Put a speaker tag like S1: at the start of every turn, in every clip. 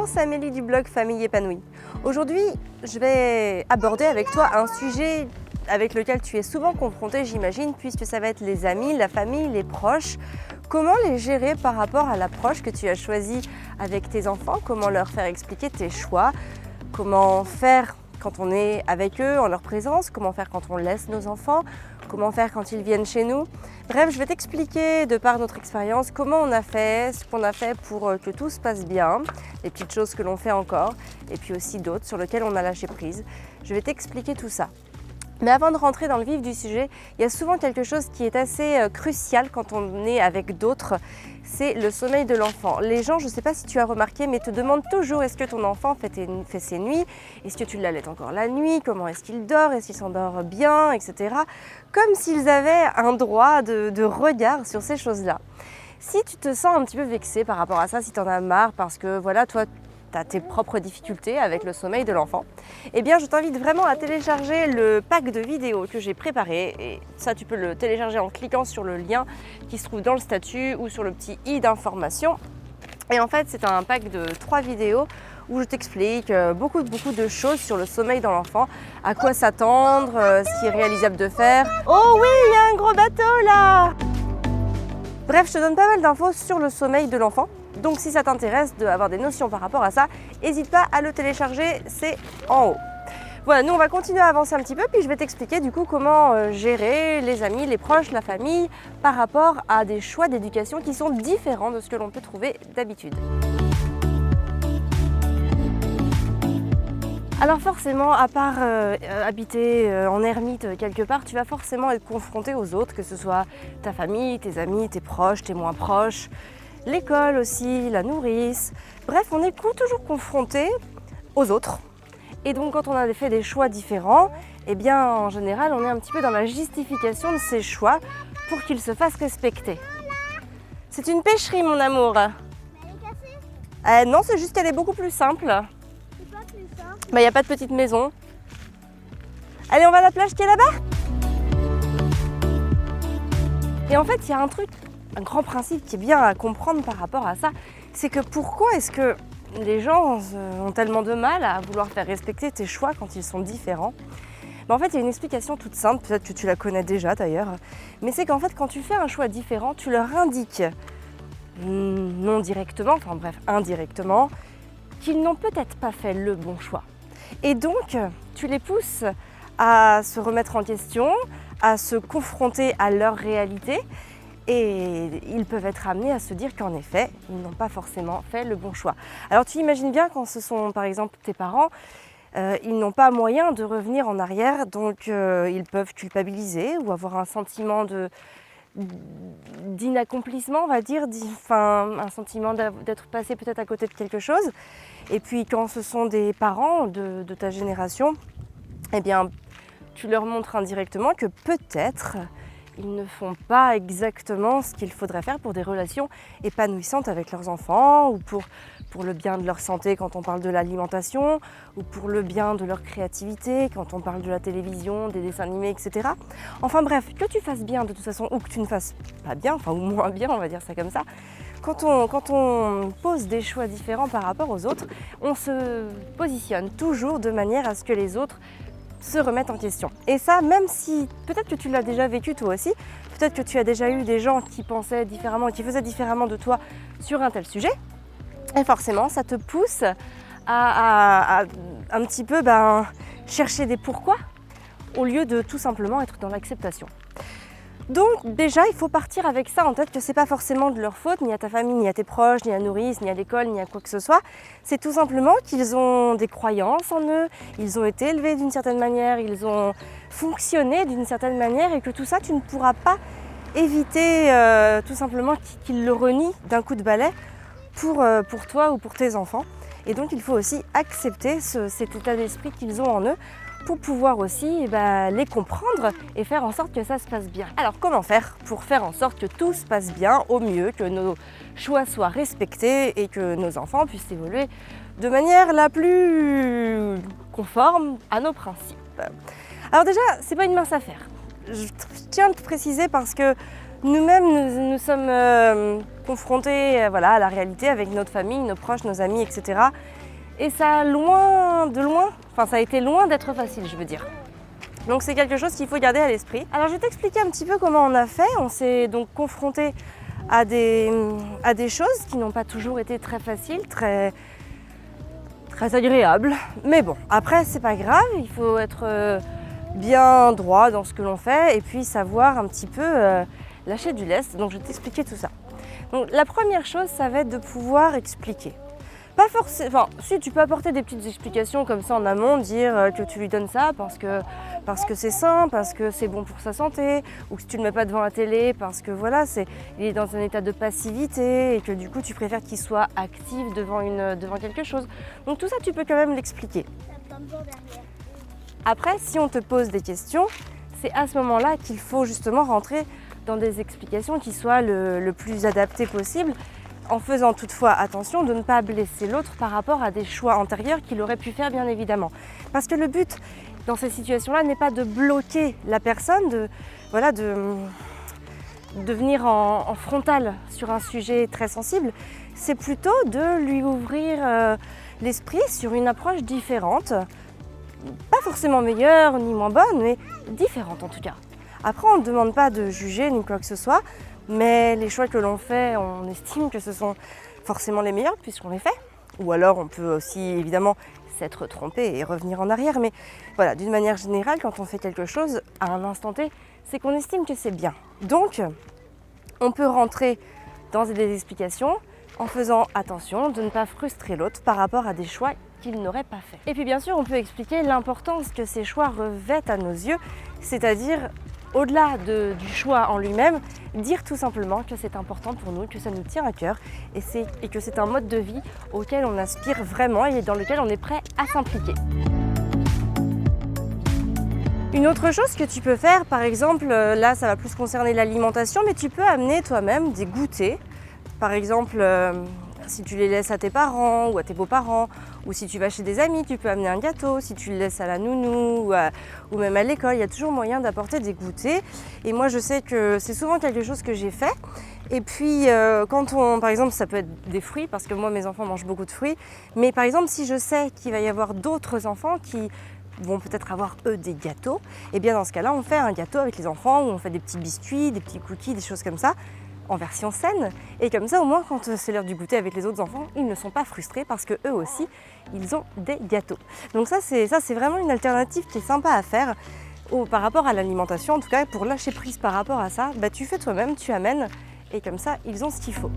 S1: Bonjour, c'est Amélie du blog Famille épanouie. Aujourd'hui, je vais aborder avec toi un sujet avec lequel tu es souvent confronté, j'imagine, puisque ça va être les amis, la famille, les proches. Comment les gérer par rapport à l'approche que tu as choisie avec tes enfants? Comment leur faire expliquer tes choix? Comment faire quand on est avec eux, en leur présence? Comment faire quand on laisse nos enfants? Comment faire quand ils viennent chez nous? Bref, je vais t'expliquer de par notre expérience comment on a fait, ce qu'on a fait pour que tout se passe bien, les petites choses que l'on fait encore, et puis aussi d'autres sur lesquelles on a lâché prise. Je vais t'expliquer tout ça. Mais avant de rentrer dans le vif du sujet, il y a souvent quelque chose qui est assez crucial quand on est avec d'autres, c'est le sommeil de l'enfant. Les gens, je ne sais pas si tu as remarqué, mais te demandent toujours est-ce que ton enfant fait ses nuits, est-ce que tu l'allaites encore la nuit, comment est-ce qu'il dort, est-ce qu'il s'endort bien, etc. Comme s'ils avaient un droit de regard sur ces choses-là. Si tu te sens un petit peu vexé par rapport à ça, si tu en as marre parce que voilà, toi, tu as tes propres difficultés avec le sommeil de l'enfant, eh bien je t'invite vraiment à télécharger le pack de vidéos que j'ai préparé. Et ça, tu peux le télécharger en cliquant sur le lien qui se trouve dans le statut ou sur le petit i d'information. Et en fait, c'est un pack de 3 vidéos où je t'explique beaucoup de choses sur le sommeil dans l'enfant, à quoi s'attendre, ce qui est réalisable de faire. Oh oui, il y a un gros bateau là! Bref, je te donne pas mal d'infos sur le sommeil de l'enfant. Donc si ça t'intéresse d'avoir des notions par rapport à ça, n'hésite pas à le télécharger, c'est en haut. Voilà, nous on va continuer à avancer un petit peu, puis je vais t'expliquer du coup comment gérer les amis, les proches, la famille, par rapport à des choix d'éducation qui sont différents de ce que l'on peut trouver d'habitude. Alors forcément, à part habiter en ermite quelque part, tu vas forcément être confronté aux autres, que ce soit ta famille, tes amis, tes proches, tes moins proches, l'école aussi, la nourrice. Bref, on est toujours confronté aux autres. Et donc quand on a fait des choix différents, eh bien en général, on est un petit peu dans la justification de ces choix pour qu'ils se fassent respecter. C'est une pêcherie, mon amour. Elle est cassée ? Non, c'est juste qu'elle est beaucoup plus simple. Il n'y a pas de petite maison. Allez, on va à la plage qui est là-bas. Et en fait, il y a un grand principe qui est bien à comprendre par rapport à ça, c'est que pourquoi est-ce que les gens ont tellement de mal à vouloir faire respecter tes choix quand ils sont différents? En fait, il y a une explication toute simple, peut-être que tu la connais déjà d'ailleurs, mais c'est qu'en fait, quand tu fais un choix différent, tu leur indiques, non directement, enfin bref, indirectement, qu'ils n'ont peut-être pas fait le bon choix. Et donc, tu les pousses à se remettre en question, à se confronter à leur réalité, et ils peuvent être amenés à se dire qu'en effet, ils n'ont pas forcément fait le bon choix. Alors tu imagines bien quand ce sont par exemple tes parents, ils n'ont pas moyen de revenir en arrière, donc ils peuvent culpabiliser ou avoir un sentiment d'inaccomplissement, on va dire, un sentiment d'être passé peut-être à côté de quelque chose. Et puis quand ce sont des parents de ta génération, eh bien tu leur montres indirectement que peut-être ils ne font pas exactement ce qu'il faudrait faire pour des relations épanouissantes avec leurs enfants, ou pour le bien de leur santé quand on parle de l'alimentation, ou pour le bien de leur créativité quand on parle de la télévision, des dessins animés, etc. Enfin bref, que tu fasses bien de toute façon, ou que tu ne fasses pas bien, enfin ou moins bien, on va dire ça comme ça, quand on pose des choix différents par rapport aux autres, on se positionne toujours de manière à ce que les autres se remettent en question. Et ça, même si peut-être que tu l'as déjà vécu toi aussi, peut-être que tu as déjà eu des gens qui pensaient différemment, qui faisaient différemment de toi sur un tel sujet, et forcément ça te pousse à un petit peu chercher des pourquoi au lieu de tout simplement être dans l'acceptation. Donc déjà, il faut partir avec ça en tête, que c'est pas forcément de leur faute, ni à ta famille, ni à tes proches, ni à la nourrice, ni à l'école, ni à quoi que ce soit. C'est tout simplement qu'ils ont des croyances en eux, ils ont été élevés d'une certaine manière, ils ont fonctionné d'une certaine manière, et que tout ça, tu ne pourras pas éviter tout simplement qu'ils le renient d'un coup de balai pour toi ou pour tes enfants. Et donc il faut aussi accepter cet état d'esprit qu'ils ont en eux, pour pouvoir aussi les comprendre et faire en sorte que ça se passe bien. Alors comment faire pour faire en sorte que tout se passe bien au mieux, que nos choix soient respectés et que nos enfants puissent évoluer de manière la plus conforme à nos principes? Alors déjà, c'est pas une mince affaire. Je tiens à te préciser parce que nous-mêmes, nous sommes confrontés voilà, à la réalité avec notre famille, nos proches, nos amis, etc. Et ça, ça a été loin d'être facile, je veux dire. Donc c'est quelque chose qu'il faut garder à l'esprit. Alors je vais t'expliquer un petit peu comment on a fait. On s'est donc confronté à des choses qui n'ont pas toujours été très faciles, très agréables. Mais bon, après c'est pas grave, il faut être bien droit dans ce que l'on fait et puis savoir un petit peu lâcher du lest. Donc je vais t'expliquer tout ça. Donc la première chose, ça va être de pouvoir expliquer. Pas forcément, si tu peux apporter des petites explications comme ça en amont, dire que tu lui donnes ça parce que c'est sain, parce que c'est bon pour sa santé, ou que tu ne le mets pas devant la télé parce que voilà, il est dans un état de passivité et que du coup tu préfères qu'il soit actif devant quelque chose. Donc tout ça tu peux quand même l'expliquer. Après, si on te pose des questions, c'est à ce moment-là qu'il faut justement rentrer dans des explications qui soient le plus adaptées possible, en faisant toutefois attention de ne pas blesser l'autre par rapport à des choix antérieurs qu'il aurait pu faire bien évidemment. Parce que le but dans ces situations-là n'est pas de bloquer la personne, de venir en frontal sur un sujet très sensible, c'est plutôt de lui ouvrir l'esprit sur une approche différente, pas forcément meilleure ni moins bonne, mais différente en tout cas. Après, on ne demande pas de juger ni quoi que ce soit, mais les choix que l'on fait, on estime que ce sont forcément les meilleurs puisqu'on les fait. Ou alors on peut aussi évidemment s'être trompé et revenir en arrière. Mais voilà, d'une manière générale, quand on fait quelque chose à un instant T, c'est qu'on estime que c'est bien. Donc, on peut rentrer dans des explications en faisant attention de ne pas frustrer l'autre par rapport à des choix qu'il n'aurait pas fait. Et puis bien sûr, on peut expliquer l'importance que ces choix revêtent à nos yeux, c'est-à-dire au-delà du choix en lui-même, dire tout simplement que c'est important pour nous, que ça nous tient à cœur et que c'est un mode de vie auquel on aspire vraiment et dans lequel on est prêt à s'impliquer. Une autre chose que tu peux faire, par exemple, là ça va plus concerner l'alimentation, mais tu peux amener toi-même des goûters. Par exemple, si tu les laisses à tes parents ou à tes beaux-parents, ou si tu vas chez des amis, tu peux amener un gâteau. Si tu le laisses à la nounou ou même à l'école, il y a toujours moyen d'apporter des goûters. Et moi, je sais que c'est souvent quelque chose que j'ai fait. Et puis, par exemple, ça peut être des fruits, parce que moi, mes enfants mangent beaucoup de fruits. Mais par exemple, si je sais qu'il va y avoir d'autres enfants qui vont peut-être avoir, eux, des gâteaux, et bien dans ce cas-là, on fait un gâteau avec les enfants, où on fait des petits biscuits, des petits cookies, des choses comme ça, en version saine, et comme ça au moins quand c'est l'heure du goûter avec les autres enfants, ils ne sont pas frustrés parce que eux aussi ils ont des gâteaux. Donc ça c'est vraiment une alternative qui est sympa à faire par rapport à l'alimentation, en tout cas pour lâcher prise par rapport à ça, tu fais toi-même, tu amènes et comme ça ils ont ce qu'il faut.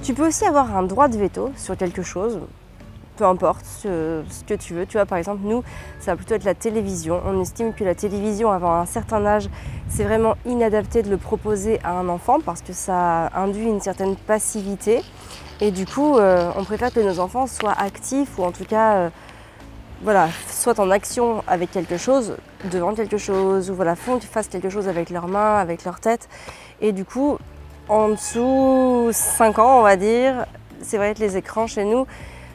S1: Tu peux aussi avoir un droit de veto sur quelque chose. Peu importe ce que tu veux. Tu vois, par exemple, nous, ça va plutôt être la télévision. On estime que la télévision, avant un certain âge, c'est vraiment inadapté de le proposer à un enfant parce que ça induit une certaine passivité. Et du coup, on préfère que nos enfants soient actifs ou en tout cas, soient en action avec quelque chose, devant quelque chose, ou fassent quelque chose avec leurs mains, avec leur tête. Et du coup, en dessous 5 ans, on va dire, c'est vrai que les écrans chez nous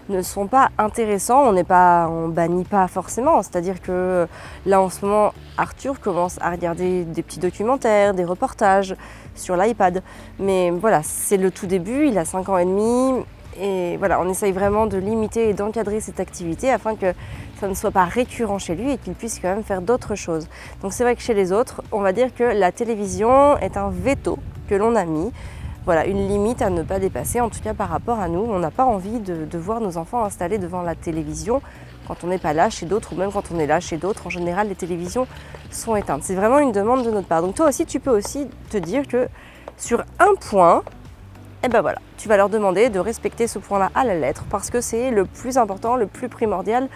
S1: ne sont pas intéressants, on bannit pas forcément, c'est-à-dire que là en ce moment Arthur commence à regarder des petits documentaires, des reportages sur l'iPad, mais voilà, c'est le tout début, il a 5 ans et demi et voilà, on essaye vraiment de limiter et d'encadrer cette activité afin que ça ne soit pas récurrent chez lui et qu'il puisse quand même faire d'autres choses. Donc c'est vrai que chez les autres, on va dire que la télévision est un veto que l'on a mis. Voilà, une limite à ne pas dépasser, en tout cas par rapport à nous. On n'a pas envie de voir nos enfants installés devant la télévision quand on n'est pas là chez d'autres ou même quand on est là chez d'autres. En général, les télévisions sont éteintes. C'est vraiment une demande de notre part. Donc toi aussi, tu peux aussi te dire que sur un point, tu vas leur demander de respecter ce point-là à la lettre parce que c'est le plus important, le plus primordial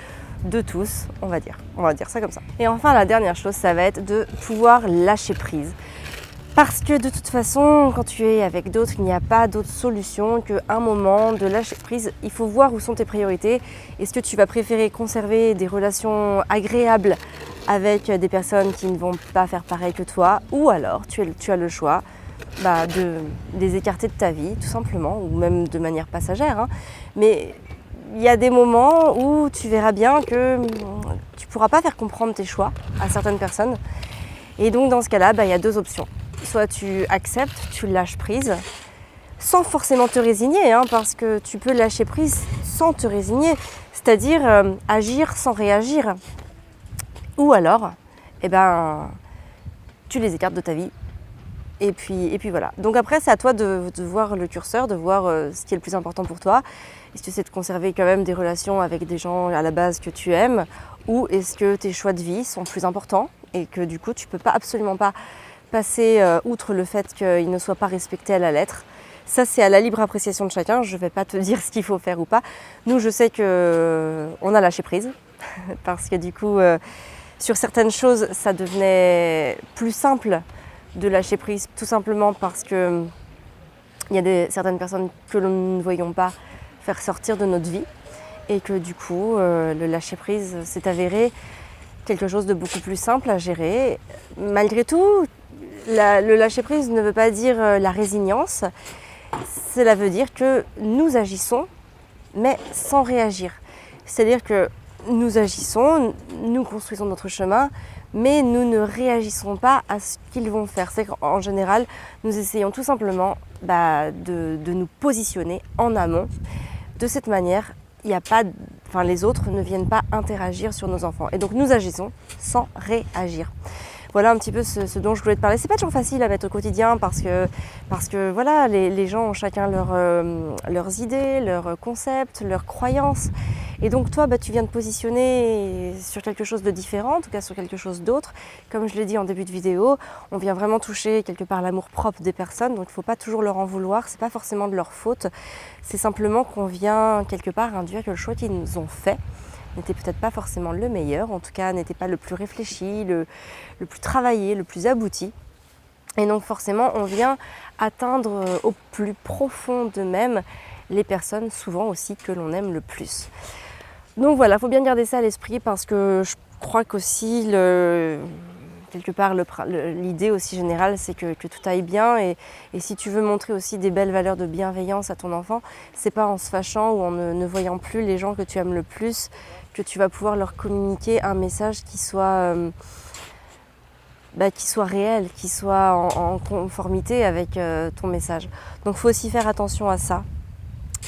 S1: de tous, on va dire. On va dire ça comme ça. Et enfin, la dernière chose, ça va être de pouvoir lâcher prise. Parce que de toute façon, quand tu es avec d'autres, il n'y a pas d'autre solution qu'un moment de lâcher prise. Il faut voir où sont tes priorités. Est-ce que tu vas préférer conserver des relations agréables avec des personnes qui ne vont pas faire pareil que toi, ou alors tu as le choix de les écarter de ta vie, tout simplement, ou même de manière passagère. Mais il y a des moments où tu verras bien que tu ne pourras pas faire comprendre tes choix à certaines personnes. Et donc dans ce cas-là, il y a deux options. Soit tu acceptes, tu lâches prise, sans forcément te résigner, parce que tu peux lâcher prise sans te résigner, c'est-à-dire agir sans réagir. Ou alors, tu les écartes de ta vie. Et puis voilà. Donc après, c'est à toi de voir le curseur, de voir ce qui est le plus important pour toi. Est-ce que c'est de conserver quand même des relations avec des gens à la base que tu aimes, ou est-ce que tes choix de vie sont plus importants et que du coup, tu ne peux absolument pas passer outre le fait qu'ils ne soient pas respectés à la lettre. Ça, c'est à la libre appréciation de chacun. Je ne vais pas te dire ce qu'il faut faire ou pas. Nous, je sais qu'on a lâché prise parce que du coup, sur certaines choses, ça devenait plus simple de lâcher prise, tout simplement parce que il y a certaines personnes que nous ne voyons pas faire sortir de notre vie et que du coup, le lâcher prise s'est avéré quelque chose de beaucoup plus simple à gérer. Malgré tout, le lâcher prise ne veut pas dire la résignance. Cela veut dire que nous agissons, mais sans réagir. C'est-à-dire que nous agissons, nous construisons notre chemin, mais nous ne réagissons pas à ce qu'ils vont faire. C'est qu'en général, nous essayons tout simplement de nous positionner en amont. De cette manière, les autres ne viennent pas interagir sur nos enfants. Et donc nous agissons sans réagir. Voilà un petit peu ce dont je voulais te parler. C'est pas toujours facile à mettre au quotidien parce que voilà, les gens ont chacun leurs idées, leurs concepts, leurs croyances. Et donc toi, tu viens de positionner sur quelque chose de différent, en tout cas sur quelque chose d'autre. Comme je l'ai dit en début de vidéo, on vient vraiment toucher quelque part l'amour-propre des personnes. Donc il ne faut pas toujours leur en vouloir, c'est pas forcément de leur faute. C'est simplement qu'on vient quelque part induire que le choix qu'ils nous ont fait n'était peut-être pas forcément le meilleur, en tout cas n'était pas le plus réfléchi, le plus travaillé, le plus abouti. Et donc forcément, on vient atteindre au plus profond d'eux-mêmes les personnes souvent aussi que l'on aime le plus. Donc voilà, il faut bien garder ça à l'esprit parce que je crois qu'aussi quelque part l'idée aussi générale c'est que tout aille bien et si tu veux montrer aussi des belles valeurs de bienveillance à ton enfant, c'est pas en se fâchant ou en ne voyant plus les gens que tu aimes le plus que tu vas pouvoir leur communiquer un message qui soit réel, qui soit en conformité avec ton message. Donc il faut aussi faire attention à ça.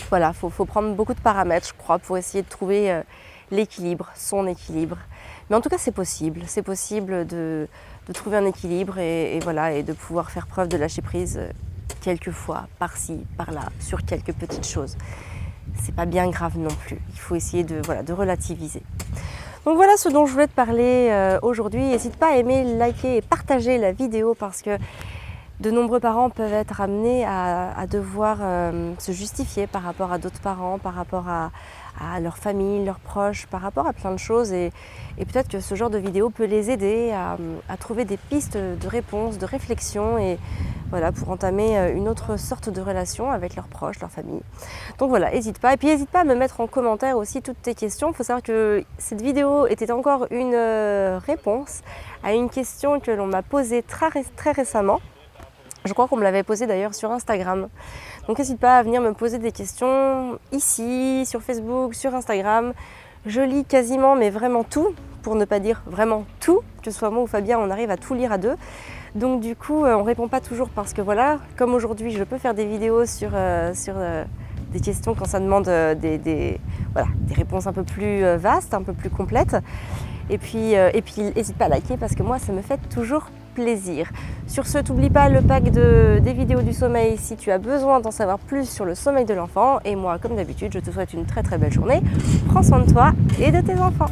S1: Voilà, faut prendre beaucoup de paramètres, je crois, pour essayer de trouver l'équilibre, son équilibre. Mais en tout cas, c'est possible de trouver un équilibre et de pouvoir faire preuve de lâcher prise quelquefois, par-ci, par-là, sur quelques petites choses. C'est pas bien grave non plus. Il faut essayer de relativiser. Donc voilà ce dont je voulais te parler aujourd'hui. N'hésite pas à aimer, liker et partager la vidéo parce que de nombreux parents peuvent être amenés à devoir se justifier par rapport à d'autres parents, par rapport à leur famille, leurs proches, par rapport à plein de choses. Et peut-être que ce genre de vidéo peut les aider à trouver des pistes de réponse, de réflexion et voilà, pour entamer une autre sorte de relation avec leurs proches, leur famille. Donc voilà, n'hésite pas. Et puis n'hésite pas à me mettre en commentaire aussi toutes tes questions. Il faut savoir que cette vidéo était encore une réponse à une question que l'on m'a posée très récemment. Je crois qu'on me l'avait posée d'ailleurs sur Instagram. Donc n'hésite pas à venir me poser des questions ici, sur Facebook, sur Instagram. Je lis quasiment, mais vraiment tout, pour ne pas dire vraiment tout, que ce soit moi ou Fabien, on arrive à tout lire à deux. Donc du coup, on ne répond pas toujours parce que voilà, comme aujourd'hui, je peux faire des vidéos sur des questions quand ça demande des réponses un peu plus vastes, un peu plus complètes. Et puis n'hésite pas à liker parce que moi, ça me fait toujours plaisir. Sur ce, n'oublie pas le pack des vidéos du sommeil si tu as besoin d'en savoir plus sur le sommeil de l'enfant. Et moi, comme d'habitude, je te souhaite une très belle journée. Prends soin de toi et de tes enfants.